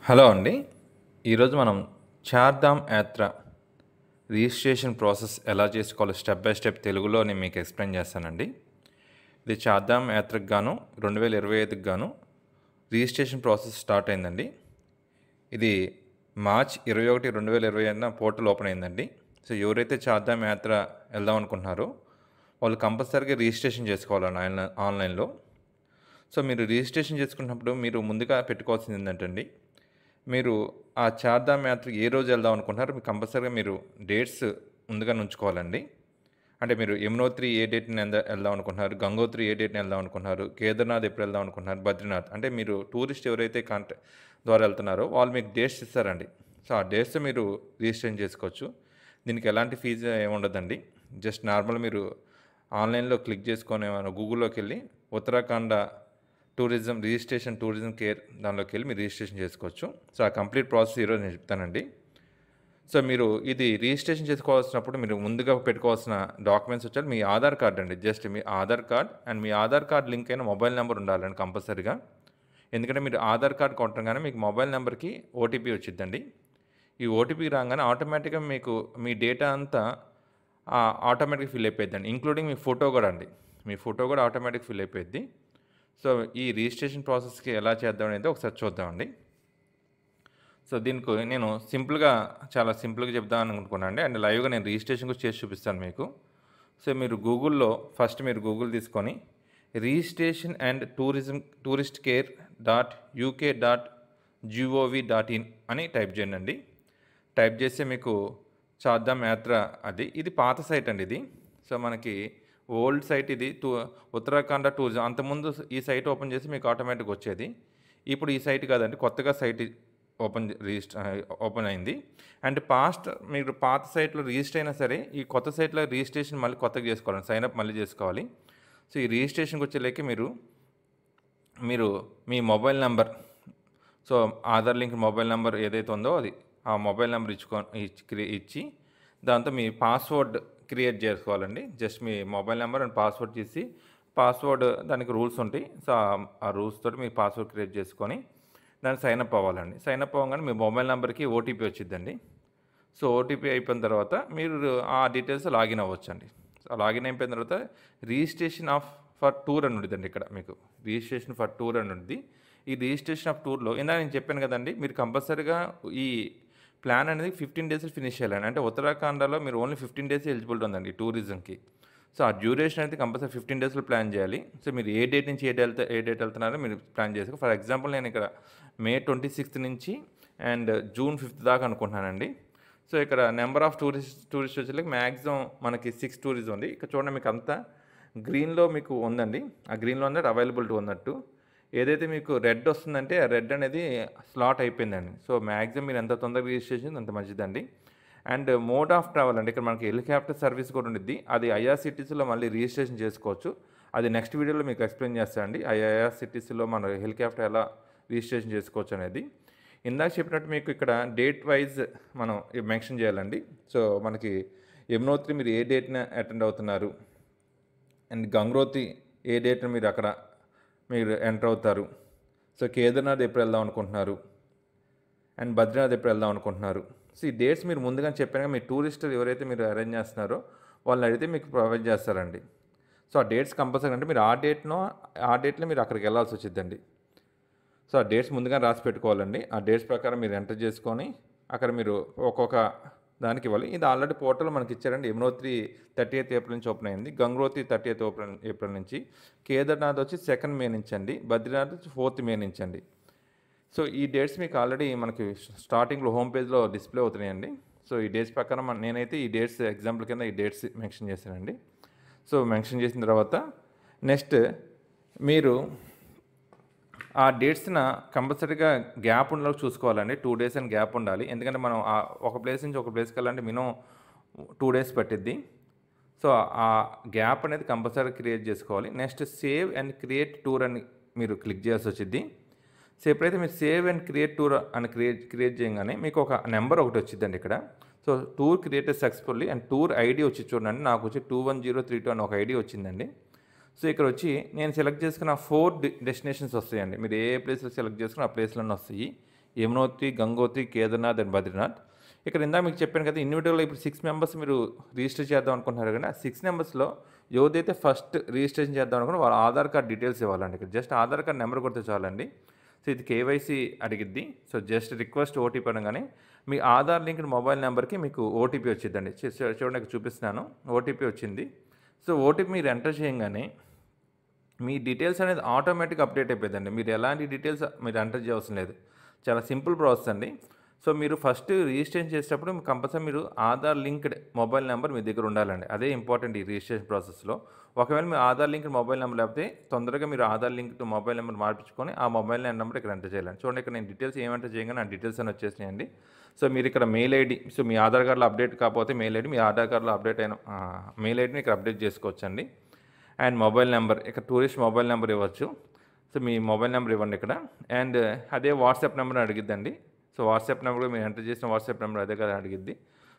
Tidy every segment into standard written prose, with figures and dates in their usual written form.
Hello అండి. ఈరోజు మనం చార్ధామ్ యాత్ర రిజిస్ట్రేషన్ ప్రాసెస్ ఎలా చేసుకోవాలో స్టెప్ బై స్టెప్ తెలుగులో నేను మీకు ఎక్స్ప్లెయిన్ చేస్తానండి. ఇది చార్ధామ్ యాత్రకు గాను 2025కి గాను రిజిస్ట్రేషన్ ప్రాసెస్ స్టార్ట్ అయిందండి. ఇది మార్చ్ 21, 2025న పోర్టల్ ఓపెన్ అయిందండి. సో ఎవరైతే చార్ధామ్ యాత్ర వెళ్దాం అనుకుంటున్నారో వాళ్ళు కంపల్సరీగా రిజిస్ట్రేషన్ చేసుకోవాలండి ఆన్లైన్లో. సో మీరు రిజిస్ట్రేషన్ చేసుకున్నప్పుడు మీరు ముందుగా పెట్టుకోవాల్సింది ఏంటంటే మీరు ఆ చార్ధామ్ యాత్ర ఏ రోజు వెళ్దాం అనుకుంటున్నారో మీరు కంపల్సరీగా మీరు డేట్స్ ముందుగానే ఉంచుకోవాలండి. అంటే మీరు యమునోత్రి ఏ డేట్‌ని వెళ్దాం అనుకుంటున్నారు, గంగోత్రి ఏ డేట్‌ని వెళ్దాం అనుకుంటున్నారు, కేదార్‌నాథ్ ఎప్పుడు వెళ్దాం అనుకుంటున్నారు, బద్రీనాథ్ అంటే మీరు టూరిస్ట్ ఎవరైతే ద్వారా వెళ్తున్నారో వాళ్ళు మీకు డేట్స్ ఇస్తారండి. సో ఆ డేట్స్ మీరు రిజిస్ట్రేషన్ చేసుకోవచ్చు. దీనికి ఎలాంటి ఫీజు ఏమి ఉండదండి. జస్ట్ నార్మల్ మీరు ఆన్లైన్లో క్లిక్ చేసుకొని గూగుల్లోకి వెళ్ళి ఉత్తరాఖండ టూరిజం కేర్ దానిలోకి వెళ్ళి మీరు రిజిస్ట్రేషన్ చేసుకోవచ్చు. సో ఆ కంప్లీట్ ప్రాసెస్ ఈరోజు నేను చెప్తానండి. సో మీరు ఇది రిజిస్ట్రేషన్ చేసుకోవాల్సినప్పుడు మీరు ముందుగా పెట్టుకోవాల్సిన డాక్యుమెంట్స్ వచ్చారు మీ ఆధార్ కార్డ్ అండి. Just me Aadhaar card and me Aadhaar card link అయిన మొబైల్ నెంబర్ ఉండాలండి కంపల్సరీగా. ఎందుకంటే మీరు ఆధార్ కార్డ్ కొట్టగానే మీకు మొబైల్ నెంబర్కి ఓటీపీ వచ్చిద్దండి. ఈ ఓటీపీ రాగానే ఆటోమేటిక్గా మీకు మీ డేటా అంతా ఆటోమేటిక్గా ఫిల్ అయిపోయిద్దండి. ఇంక్లూడింగ్ మీ ఫోటో కూడా అండి. మీ ఫోటో కూడా ఆటోమేటిక్ ఫిల్ అయిపోయిద్ది. సో ఈ రిజిస్ట్రేషన్ ప్రాసెస్కి ఎలా చేద్దాం అనేది ఒకసారి చూద్దామండి. సో దీనికి నేను చాలా సింపుల్గా చెప్దామని అనుకున్నాను అండి. అండ్ లైవ్గా నేను రిజిస్ట్రేషన్ కూడా చేసి చూపిస్తాను మీకు. సో మీరు గూగుల్లో ఫస్ట్ మీరు గూగుల్ తీసుకొని registration and tourist care .uk.gov.in అని టైప్ చేయండి. టైప్ చేస్తే మీకు చార్ధామ్ యాత్ర ఇది పాత సైట్ అండి ఇది. సో మనకి ఓల్డ్ సైట్ ఇది ఉత్తరాఖండ టూరిజం. అంతకుముందు ఈ సైట్ ఓపెన్ చేసి మీకు ఆటోమేటిక్గా వచ్చేది. ఇప్పుడు ఈ సైట్ కాదండి, కొత్తగా సైట్ ఓపెన్ అయింది. అండ్ మీరు పాత సైట్లో రిజిస్టర్ అయినా సరే ఈ కొత్త సైట్లో రిజిస్ట్రేషన్ మళ్ళీ కొత్తగా చేసుకోవాలండి. సైన్అప్ మళ్ళీ చేసుకోవాలి. సో ఈ రిజిస్ట్రేషన్కి వచ్చేలేక మీరు మీ mobile number, so Aadhaar link mobile number ఏదైతే ఉందో అది ఆ మొబైల్ నెంబర్ ఇచ్చి దాంతో మీ పాస్వర్డ్ క్రియేట్ చేసుకోవాలండి. జస్ట్ మీ మొబైల్ నెంబర్ అండ్ పాస్వర్డ్ చేసి దానికి రూల్స్ ఉంటాయి. సో ఆ రూల్స్ తోటి మీ పాస్వర్డ్ క్రియేట్ చేసుకొని దాన్ని సైన్అప్ అవ్వాలండి. సైన్అప్ అవ్వగానే మీ మొబైల్ నెంబర్కి ఓటీపీ వచ్చిద్దండి. సో ఓటీపీ అయిపోయిన తర్వాత మీరు ఆ డీటెయిల్స్ లాగిన్ అవ్వచ్చండి. సో లాగిన్ అయిపోయిన తర్వాత రిజిస్ట్రేషన్ ఫర్ టూర్ అని ఉంటుందండి. ఇక్కడ మీకు రిజిస్ట్రేషన్ ఫర్ టూర్ అని ఉంటుంది. ఈ రిజిస్ట్రేషన్ ఆఫ్ టూర్లో ఇందాక నేను చెప్పాను కదండి, మీరు కంపల్సరీగా ఈ ప్లాన్ అనేది 15 డేస్లో ఫినిష్ చేయాలండి. అంటే ఉత్తరాఖండలో మీరు ఓన్లీ 15 డేస్ ఎలిజిబిలిటీ ఉందండి టూరిజంకి. సో ఆ డ్యూరేషన్ అయితే కంపల్సరీ 15 డేస్లో ప్లాన్ చేయాలి. సో మీరు ఏ డేట్ నుంచి ఏ డేట్ వెళ్తున్నారో మీరు ప్లాన్ చేసుకో. ఫర్ ఎగ్జాంపుల్ నేను ఇక్కడ మే 26 నుంచి అండ్ జూన్ 5 దాకా అనుకుంటున్నానండి. సో ఇక్కడ నెంబర్ ఆఫ్ టూరిస్ట్ వచ్చేసరికి మ్యాక్సిమం మనకి 6 టూరిజం ఉంది. ఇక్కడ చూడండి మీకు అంతా గ్రీన్లో మీకు ఉందండి. ఆ గ్రీన్లో ఉన్నట్టు అవైలబిలిటీ ఉన్నట్టు. ఏదైతే మీకు రెడ్ వస్తుందంటే ఆ రెడ్ అనేది స్లాట్ అయిపోయిందండి. సో మ్యాక్సిమం మీరు ఎంత తొందరగా రిజిస్ట్రేషన్ అంత మంచిదండి. అండ్ మోడ్ ఆఫ్ ట్రావెల్ అంటే ఇక్కడ మనకి హెలికాప్టర్ సర్వీస్ కూడా ఉండిద్ది. అది ఐఆర్సిటీసీలో మళ్ళీ రిజిస్ట్రేషన్ చేసుకోవచ్చు. అది నెక్స్ట్ వీడియోలో మీకు ఎక్స్ప్లెయిన్ చేస్తానండి. ఐఆర్సిటీసీలో మన హెలికాప్టర్ ఎలా రిజిస్ట్రేషన్ చేసుకోవచ్చు అనేది. ఇందాక చెప్పినట్టు మీకు ఇక్కడ డేట్ వైజ్ మనం మెన్షన్ చేయాలండి. సో మనకి యమునోత్రి మీరు ఏ డేట్న అటెండ్ అవుతున్నారు, అండ్ గంగోత్రి ఏ డేట్న మీరు ఎంటర్ అవుతారు. సో కేదార్నాథ్ ఎప్పుడు వెళ్దాం అనుకుంటున్నారు, అండ్ బద్రీనాథ్ ఎప్పుడు వెళ్దాం అనుకుంటున్నారు. సో ఈ డేట్స్ మీరు ముందుగా చెప్పాను. మీ టూరిస్టులు ఎవరైతే మీరు అరేంజ్ చేస్తున్నారో వాళ్ళని అడిగితే మీకు ప్రొవైడ్ చేస్తారండి. సో ఆ డేట్స్ కంపల్సరీ అంటే మీరు ఆ డేట్లో మీరు అక్కడికి వెళ్ళాల్సి వచ్చిందండి. సో ఆ డేట్స్ ముందుగా రాసి పెట్టుకోవాలండి. ఆ డేట్స్ ప్రకారం మీరు ఎంటర్ చేసుకొని అక్కడ మీరు ఒక్కొక్క దానికి ఇవ్వాలి. ఇది ఆల్రెడీ పోర్టల్ మనకి ఇచ్చారండి. యమునోత్రి 30th ఏప్రిల్ నుంచి ఓపెన్ అయింది, గంగోత్రి 30th ఏప్రిల్ నుంచి, కేదార్నాథ్ వచ్చి 2nd మే నుంచి అండి, బద్రీనాథ్ వచ్చి 4th మే నుంచి అండి. సో ఈ డేట్స్ మీకు ఆల్రెడీ మనకి స్టార్టింగ్లో హోమ్ పేజ్లో డిస్ప్లే అవుతున్నాయండి. సో ఈ డేట్స్ ప్రకారం నేనైతే ఈ డేట్స్ ఎగ్జాంపుల్ కింద ఈ డేట్స్ మెన్షన్ చేశానండి. సో మెన్షన్ చేసిన తర్వాత నెక్స్ట్ మీరు ఆ డేట్స్న కంపల్సరీగా గ్యాప్ ఉండేలా చూసుకోవాలండి. 2 డేస్ అని గ్యాప్ ఉండాలి. ఎందుకంటే మనం ఒక ప్లేస్ నుంచి ఒక ప్లేస్కి వెళ్ళాలంటే మినిమం 2 డేస్ పట్టిద్ది. సో ఆ గ్యాప్ అనేది కంపల్సరీ క్రియేట్ చేసుకోవాలి. Next save and create tour అని మీరు క్లిక్ చేయాల్సి వచ్చింది. సో ఎప్పుడైతే మీరు సేవ్ అండ్ క్రియేట్ టూర్ అని క్రియేట్ చేయగానే మీకు ఒక నెంబర్ ఒకటి వచ్చిందండి ఇక్కడ. So tour created successfully and tour ID వచ్చి చూడండి, నాకు వచ్చి 21032 అని ఒక ఐడి వచ్చిందండి. సో ఇక్కడ వచ్చి నేను సెలెక్ట్ చేసుకున్న 4 డెస్టినేషన్స్ వస్తాయండి. మీరు ఏ ప్లేస్లో సెలెక్ట్ చేసుకున్న ఆ ప్లేస్లోనే వస్తాయి. యమునోత్రి, గంగోత్రి, కేదార్నాథ్ అండ్ బద్రీనాథ్. ఇక్కడ ఇందాక మీకు చెప్పాను కదా, ఇండివిడ్యువల్‌గా ఇప్పుడు 6 మెంబర్స్ మీరు రిజిస్టర్ చేద్దాం అనుకుంటున్నారు కదా! ఆ 6 మెంబర్స్‌లో ఎవరిదైతే ఫస్ట్ రిజిస్ట్రేషన్ చేద్దాం అనుకున్నారో వాళ్ళ ఆధార్ కార్డ్ డీటెయిల్స్ ఇవ్వాలండి. ఇక్కడ జస్ట్ ఆధార్ కార్డ్ నెంబర్ కొడితే చాలండి. సో ఇది కేవైసీ అడిగిద్ది. సో జస్ట్ రిక్వెస్ట్ ఓటీపీ అనగానే మీ ఆధార్ లింక్డ్ మొబైల్ నెంబర్‌కి మీకు ఓటీపీ వచ్చిద్దండి. చూడండి ఇక్కడ చూపిస్తున్నాను. ఓటీపీ వచ్చింది. సో ఓటీపీ మీరు ఎంటర్ చేయంగానే మీ డీటెయిల్స్ అనేది ఆటోమేటిక్‌గా అప్డేట్ అయిపోద్దండి. మీరు ఎలాంటి డీటెయిల్స్ మీరు ఎంటర్ చేయవసరం లేదు. చాలా సింపుల్ ప్రాసెస్ అండి. సో మీరు ఫస్ట్ రిజిస్ట్రేషన్ చేసేటప్పుడు కంపల్సరీ మీరు ఆధార్ లింక్డ్ మొబైల్ నెంబర్ మీ దగ్గర ఉండాలండి. అదే ఇంపార్టెంట్ ఈ రిజిస్ట్రేషన్ ప్రాసెస్‌లో. ఒకవేళ మీ ఆధార్ లింక్డ్ మొబైల్ నెంబర్ లేకపోతే తొందరగా మీరు ఆధార్ లింక్డ్ మొబైల్ నెంబర్ మార్పించుకొని ఆ మొబైల్ నెంబర్ ఇక్కడ ఎంటర్ చేయాలండి. చూడండి ఇక్కడ నేను డీటెయిల్స్ ఏమి ఎంటర్ చేయగానే ఆ డీటెయిల్స్ అన్నీ వచ్చేసినాయండి. సో మీరు ఇక్కడ మెయిల్ ఐడీ, సో మీ ఆధార్ కార్డ్‌లో అప్డేట్ కాకపోతే మెయిల్ ఐడీ, మీ ఆధార్ కార్డ్‌లో అప్డేట్ అయిన మెయిల్ ఐడీని ఇక్కడ అప్డేట్ చేసుకోవచ్చండి. అండ్ మొబైల్ నెంబర్, ఇక్కడ టూరిస్ట్ మొబైల్ నెంబర్ ఇవ్వచ్చు. సో మీ మొబైల్ నెంబర్ ఇవ్వండి ఇక్కడ. అండ్ అదే వాట్సాప్ నెంబర్ అడిగిద్దండి. సో వాట్సాప్ నెంబర్ కూడా మీరు ఎంటర్ చేసిన వాట్సాప్ నెంబర్ అదే కదా అడిగిద్ది.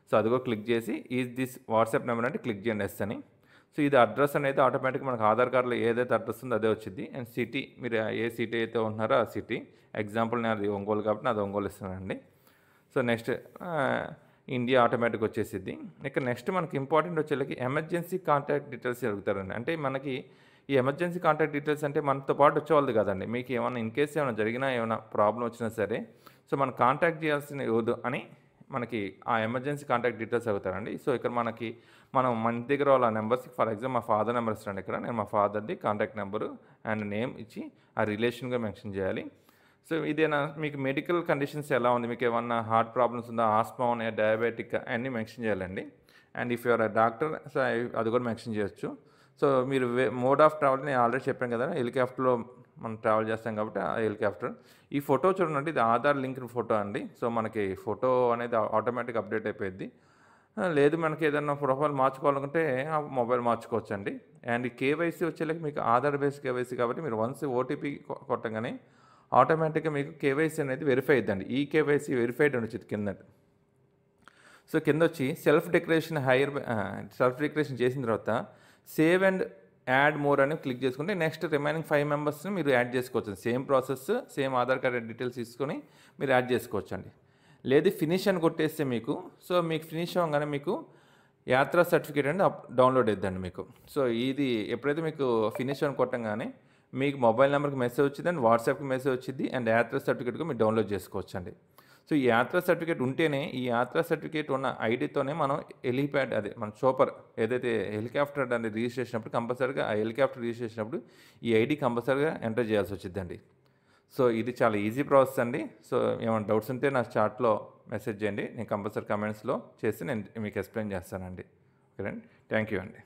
సో అది కూడా క్లిక్ చేసి ఈజ్ దిస్ వాట్సాప్ నెంబర్ అంటే క్లిక్ చేయండి ఎస్ అని. సో ఇది అడ్రస్ అనేది ఆటోమేటిక్గా మనకు ఆధార్ కార్డులో ఏదైతే అడ్రస్ ఉందో అదే వచ్చింది. అండ్ సిటీ, మీరు ఏ సిటీ అయితే ఉంటున్నారో ఆ సిటీ. ఎగ్జాంపుల్ నేను అది ఒంగోలు కాబట్టి నాది ఒంగోలు ఇస్తానండి. సో నెక్స్ట్ ఇండియా ఆటోమేటిక్ వచ్చేసిద్ది. ఇక్కడ నెక్స్ట్ మనకి ఇంపార్టెంట్ వచ్చేళ్ళకి ఎమర్జెన్సీ కాంటాక్ట్ డీటెయిల్స్ అడుగుతారండి. అంటే మనకి ఈ ఎమర్జెన్సీ కాంటాక్ట్ డీటెయిల్స్ అంటే మనతో పాటు వచ్చేవాళ్ళది కాదండి. మీకు ఏమైనా ఇన్ కేస్ ఏమైనా జరిగినా, ఏమైనా ప్రాబ్లం వచ్చినా సరే, సో మనం కాంటాక్ట్ చేయాల్సిన ఎవరు అని మనకి ఆ ఎమర్జెన్సీ కాంటాక్ట్ డీటెయిల్స్ అడుగుతారండి. సో ఇక్కడ మనం మన దగ్గర వాళ్ళ నెంబర్స్, ఫర్ ఎగ్జాంపుల్ మా ఫాదర్ నెంబర్ ఇస్తాను ఇక్కడ. నేను మా ఫాదర్ది కాంటాక్ట్ నెంబరు అండ్ నేమ్ ఇచ్చి ఆ రిలేషన్గా మెన్షన్ చేయాలి. సో ఇదేనా మీకు మెడికల్ కండిషన్స్ ఎలా ఉంది, మీకు ఏమన్నా హార్ట్ ప్రాబ్లమ్స్ ఉందా, ఆస్మా ఉన్నాయా, డయాబెటిక్ అన్నీ మెన్షన్ చేయాలండి. And if you're doctor, so అది కూడా మెన్షన్ చేయొచ్చు. సో మీరు మోడ్ ఆఫ్ ట్రావెల్ నేను ఆల్రెడీ చెప్పాను కదా, హెలికాప్టర్లో మనం ట్రావెల్ చేస్తాం కాబట్టి ఆ హెలికాప్టర్. ఈ ఫోటో చూడండి, ఇది ఆధార్ లింక్డ్ ఫోటో అండి. సో మనకి ఫోటో అనేది ఆటోమేటిక్ అప్డేట్ అయిపోయింది. లేదు మనకి ఏదైనా ప్రొఫైల్ మార్చుకోవాలనుకుంటే ఆ మొబైల్ మార్చుకోవచ్చు అండి. అండ్ కేవైసీ వచ్చేలాగా మీకు ఆధార్ బేస్డ్ కేవైసీ కాబట్టి మీరు వన్స్ ఓటీపీ కొట్టగానే ఆటోమేటిక్గా మీకు కేవైసీ అనేది వెరిఫై అయిద్దండి. ఈ కేవైసీ వెరిఫైడ్ అని వచ్చింది కింద. సో కింద వచ్చి సెల్ఫ్ డిక్లరేషన్ చేసిన తర్వాత సేవ్ అండ్ యాడ్ మోర్ అని క్లిక్ చేసుకుంటే నెక్స్ట్ రిమైనింగ్ 5 మెంబర్స్ని మీరు యాడ్ చేసుకోవచ్చు. Same process, same Aadhaar card details తీసుకొని మీరు యాడ్ చేసుకోవచ్చు అండి. లేదు ఫినిష్ అని కొట్టేస్తే మీకు, సో మీకు ఫినిష్ అవ్వగానే మీకు యాత్రా సర్టిఫికేట్ అనేది డౌన్లోడ్ అవుతుందండి మీకు. సో ఇది ఎప్పుడైతే మీకు ఫినిష్ అని కొట్టంగానే మీకు మొబైల్ నెంబర్కి మెసేజ్ వచ్చింది అండ్ వాట్సాప్కి మెసేజ్ వచ్చింది అండ్ యాత్రా సర్టిఫికేట్గా మీరు డౌన్లోడ్ చేసుకోవచ్చు అండి. సో ఈ యాత్రా సర్టిఫికేట్ ఉంటేనే, ఈ యాత్రా సర్టిఫికేట్ ఉన్న ఐడితోనే మనం హెలీప్యాడ్, అదే మన చోపర్ ఏదైతే హెలికాప్టర్ అనేది రిజిస్ట్రేషన్ అప్పుడు కంపల్సరీగా ఆ హెలికాప్టర్ రిజిస్ట్రేషన్ అప్పుడు ఈ ఐడి కంపల్సరీగా ఎంటర్ చేయాల్సి వచ్చిందండి. సో ఇది చాలా ఈజీ ప్రాసెస్ అండి. సో ఏమైనా డౌట్స్ ఉంటే నా చాట్లో మెసేజ్ చేయండి. నేను కంపల్సరీ కమెంట్స్లో చేసి నేను మీకు ఎక్స్ప్లెయిన్ చేస్తానండి. ఓకే అండి, థ్యాంక్ యూ అండి.